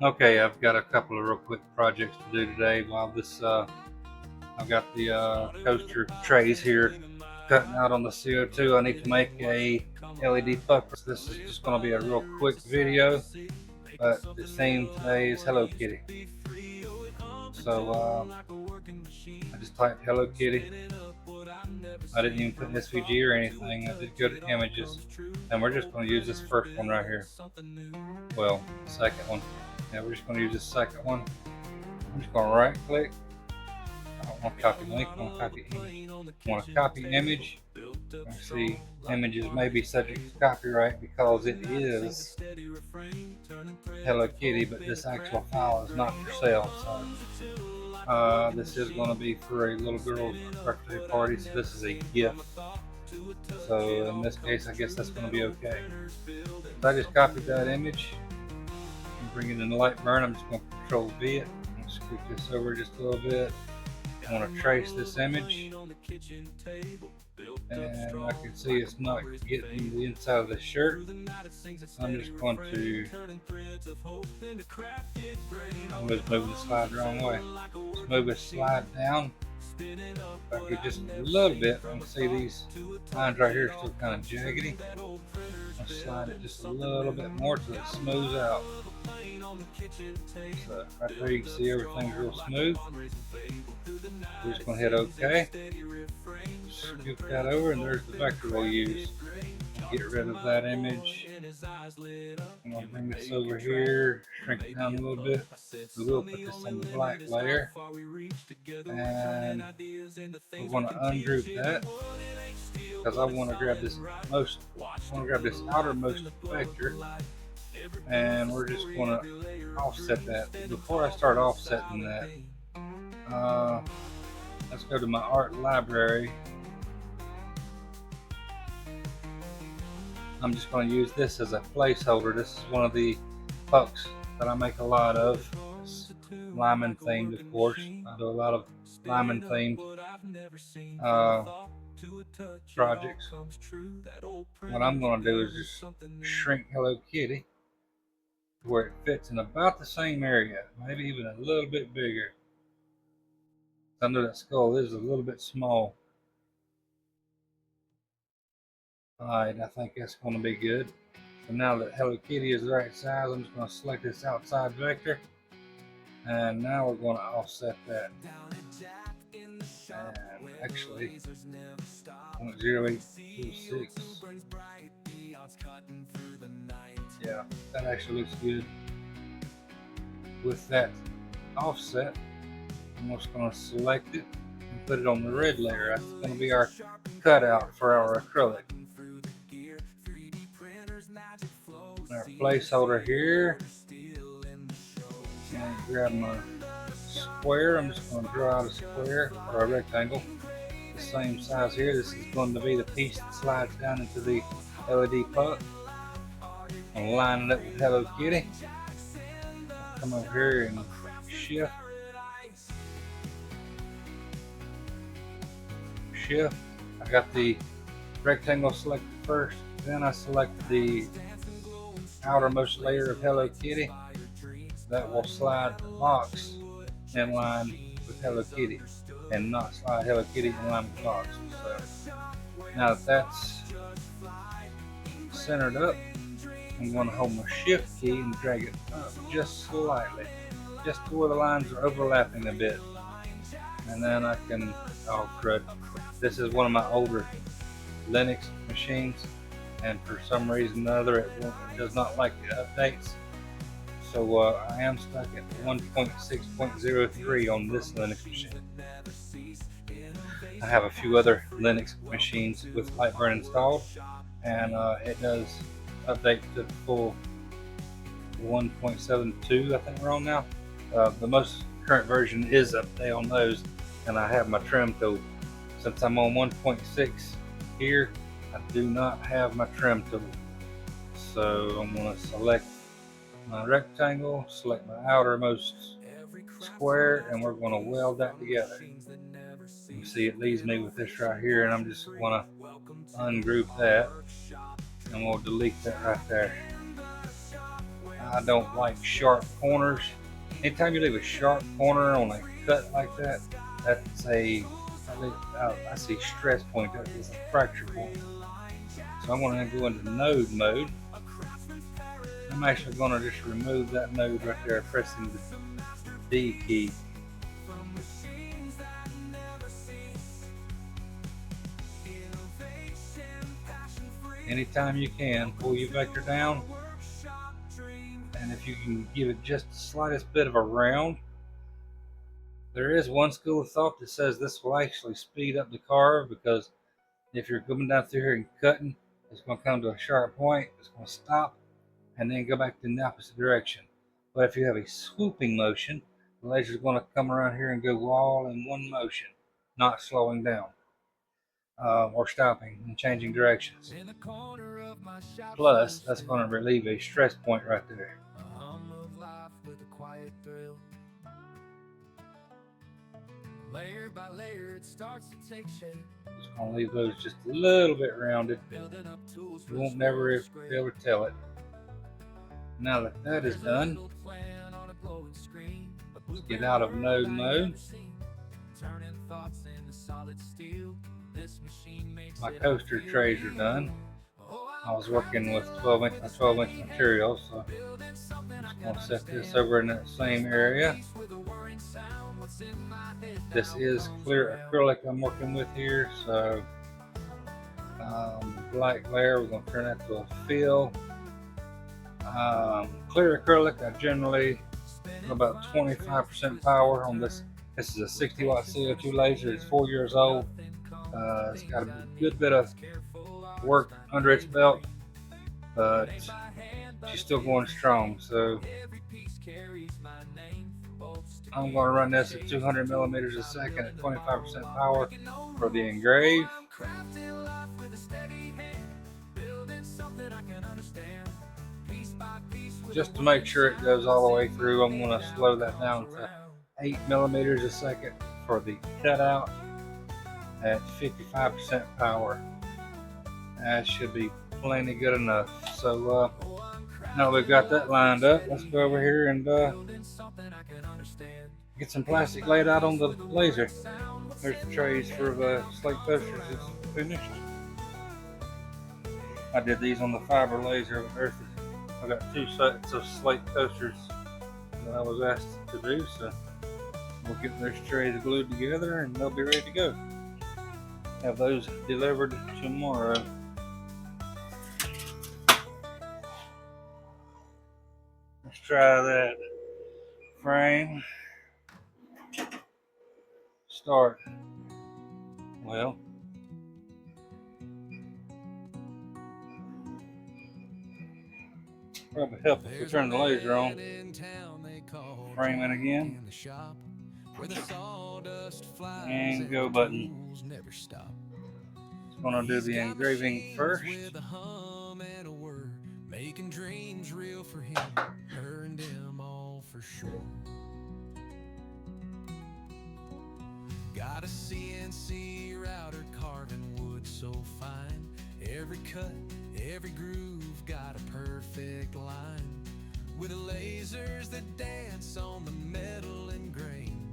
Okay, I've got a couple of real quick projects to do today. While I've got the coaster trays here cutting out on the CO2. I need to make a LED puffer. This is just going to be a real quick video, but the theme today is Hello Kitty. So I just typed Hello Kitty. I didn't even put SVG or anything. I did go to images, and we're just going to use this first one right here. Well, the second one. Yeah, we're just going to use this second one. I'm just going to right click. I don't want to copy link, I want to copy image. I want to copy image. I see images may be subject to copyright because it is Hello Kitty, but this actual file is not for sale. So this is going to be for a little girl's birthday party, so this is a gift. So in this case, I guess that's going to be okay. So I just copied that image and bring it in the light burn. I'm just going to Control V it. I'm going to scoot this over just a little bit. I want to trace this image, and I can see it's not getting the inside of the shirt. I'm just going to move the slide the wrong way. Just move the slide down. If I could just a little bit, I can see these lines right here are still kind of jaggedy. I'll slide it just a little bit more till it smooths out. So right there you can see everything's real smooth. We're just going to hit OK. Scoop that over, and there's the vector we'll use. Get rid of that image. I'm going to bring this over here, shrink it down a little bit. We will put this on the black layer. And we're going to ungroup that because I want to grab this outermost vector, and we're just going to offset that. Before I start offsetting that, let's go to my art library. I'm just going to use this as a placeholder. This is one of the pucks that I make a lot of. It's Lyman themed, of course. I do a lot of Lyman themed projects. What I'm going to do is just shrink Hello Kitty to where it fits in about the same area, maybe even a little bit bigger. Under that skull is a little bit small. Alright, I think that's going to be good. So now that Hello Kitty is the right size, I'm just going to select this outside vector. And now we're going to offset that. And actually, 0.0826. Yeah, that actually looks good. With that offset, I'm just going to select it and put it on the red layer. That's going to be our cutout for our acrylic. Our placeholder here. And grab my square. I'm just going to draw out a square or a rectangle. The same size here. This is going to be the piece that slides down into the LED puck. I'm going to line it up with Hello Kitty. Come over here and shift. I got the rectangle selected first, then I selected the outermost layer of Hello Kitty. That will slide the box in line with Hello Kitty and not slide Hello Kitty in line with the box. So now that that's centered up, I'm going to hold my shift key and drag it up just slightly, just to where the lines are overlapping a bit. And then I can, oh crud, this is one of my older Linux machines, and for some reason or other it does not like the updates. So I am stuck at 1.6.03 on this Linux machine. I have a few other Linux machines with Lightburn installed, and it does update to the full 1.72, I think we're on now. The most current version is update on those, and I have my trim tool. Since I'm on 1.6 here, I do not have my trim tool. So I'm going to select my rectangle, select my outermost square, and we're going to weld that together. You see it leaves me with this right here, and I'm just going to ungroup that, and we'll delete that right there. I don't like sharp corners. Anytime you leave a sharp corner on a cut like that, that's I see stress point. That is a fracture point. So I'm going to go into node mode. I'm actually going to just remove that node right there, pressing the D key. Anytime you can, pull your vector down, and if you can give it just the slightest bit of a round. There is one school of thought that says this will actually speed up the carve, because if you're coming down through here and cutting, it's going to come to a sharp point, it's going to stop, and then go back in the opposite direction. But if you have a swooping motion, the laser is going to come around here and go all in one motion, not slowing down or stopping and changing directions. Plus, that's going to relieve a stress point right there. Layer by layer, it starts to take shape. Just gonna leave those just a little bit rounded. You won't never be able to tell it. Now that that is done, let's get out of node mode. My coaster trays are done. I was working with 12-inch by 12-inch material, so I'm just gonna set this over in that same area. This is clear acrylic I'm working with here, so black layer, we're going to turn that to a fill. Clear acrylic, I generally about 25% power on this. This is a 60 watt CO2 laser. It's 4 years old. It's got a good bit of work under its belt, but she's still going strong. So I'm going to run this at 200 millimeters a second at 25% power for the engrave. Just to make sure it goes all the way through, I'm going to slow that down to 8 millimeters a second for the cutout at 55% power. That should be plenty good enough. So now we've got that lined up, let's go over here and get some plastic laid out on the laser. There's the trays for the slate coasters. It's finished. I did these on the fiber laser. I got 2 sets of slate coasters that I was asked to do, so we'll get those trays glued together and they'll be ready to go. Have those delivered tomorrow. Let's try that frame. Start. Well, probably help if we turn the laser on. Frame it again. And go button. It's gonna do the engraving first. Making dreams real for him, earned him all for sure. Got a CNC router carving wood so fine. Every cut, every groove got a perfect line. With the lasers that dance on the metal and grain.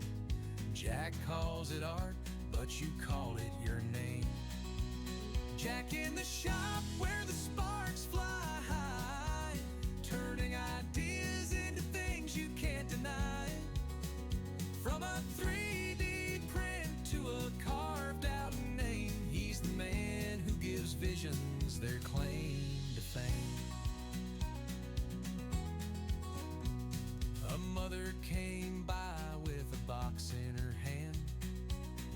Jack calls it art, but you call it your name. Jack in the shop where the sparks fly high, turning ideas into things you can't deny. From a 3D print to a carved out name, he's the man who gives visions their claim to fame. A mother came by with a box in her hand,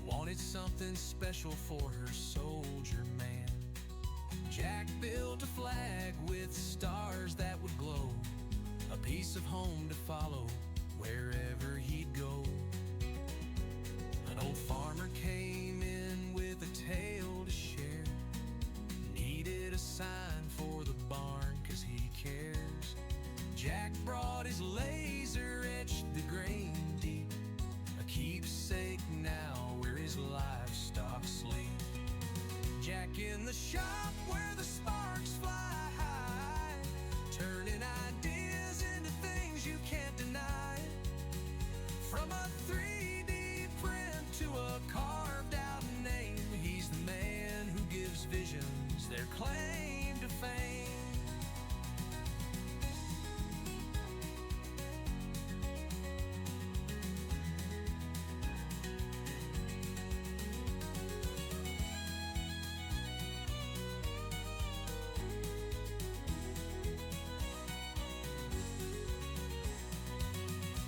wanted something special for her soldier man. Jack built a flag with stars that would glow, a piece of home to follow wherever he'd go. An old farmer came in with a tale to share, needed a sign for the barn 'cause he cares. Jack brought his laser, etched the grain deep, a keepsake now where his livestock sleep. Jack in the shop where the sparks fly high, turning ideas into claim to fame.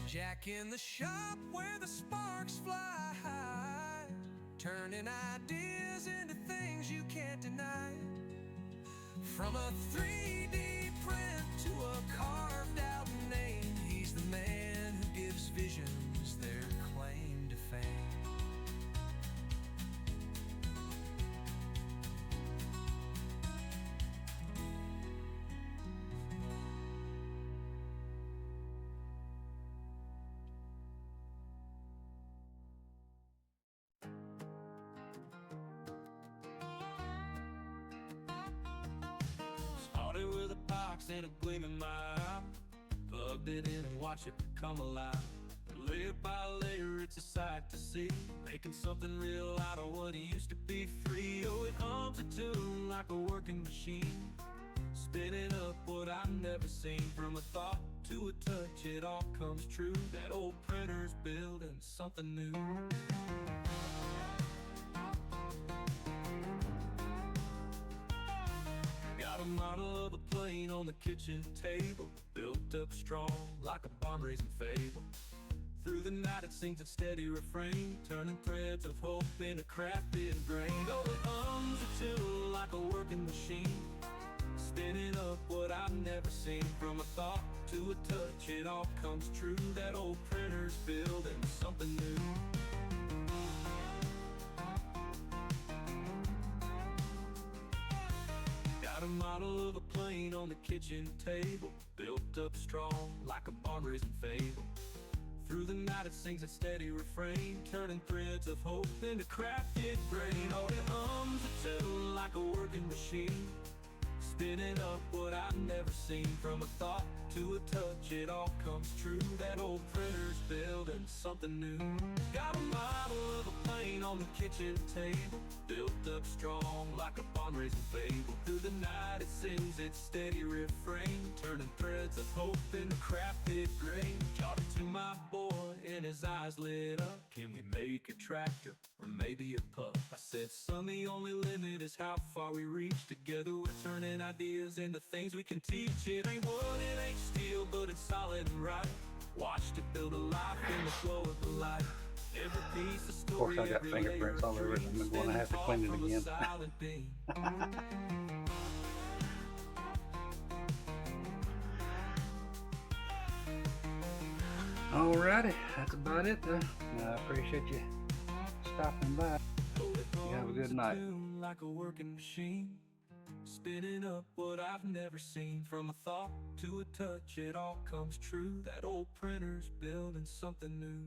Jack in the shop where the sparks fly high, turning ideas into things you can't deny. From a 3D print to a carved out name, he's the man who gives visions their claim to fame. Started with a box and a gleam in my eye, plugged it in and watched it come alive. Layer by layer, it's a sight to see, making something real out of what used to be free. Oh, it hums a tune like a working machine, spinning up what I've never seen. From a thought to a touch, it all comes true. That old printer's building something new. Got a model of a plane on the kitchen table, built up strong like a barn-raising fable. Through the night it sings a steady refrain, turning threads of hope in a crafted brain. Oh, it hums a tune like a working machine, spinning up what I've never seen. From a thought to a touch, it all comes true. That old printer's building something new. Got a model of a plane on the kitchen table, built up strong like a barn-raising fable. Through the night it sings a steady refrain, turning threads of hope into crafted brain. Oh, it hums a tune like a working machine, spinning up what I've never seen. From a thought to a touch, it all comes true. That old printer's building something new. Got a model of a plane on the kitchen table, built up strong like a barn-raising fable. Through the night it sings its steady refrain, turning threads of hope into crafted grain. Taught it to my boy and his eyes lit up. Can we make a tractor or maybe a pup? I said, son, the only limit is how far we reach. Together we're turning ideas into things we can teach. It ain't wood, it ain't steel, but it's solid and right. Watched it build a life in the glow of the light. Every piece of story, Of course, I got fingerprints all over it. I'm going to have to clean it again. Alrighty, that's about it though. I appreciate you stopping by. You have a good night. Like a working machine, spinning up what I've never seen. From a thought to a touch, it all comes true. That old printer's building something new.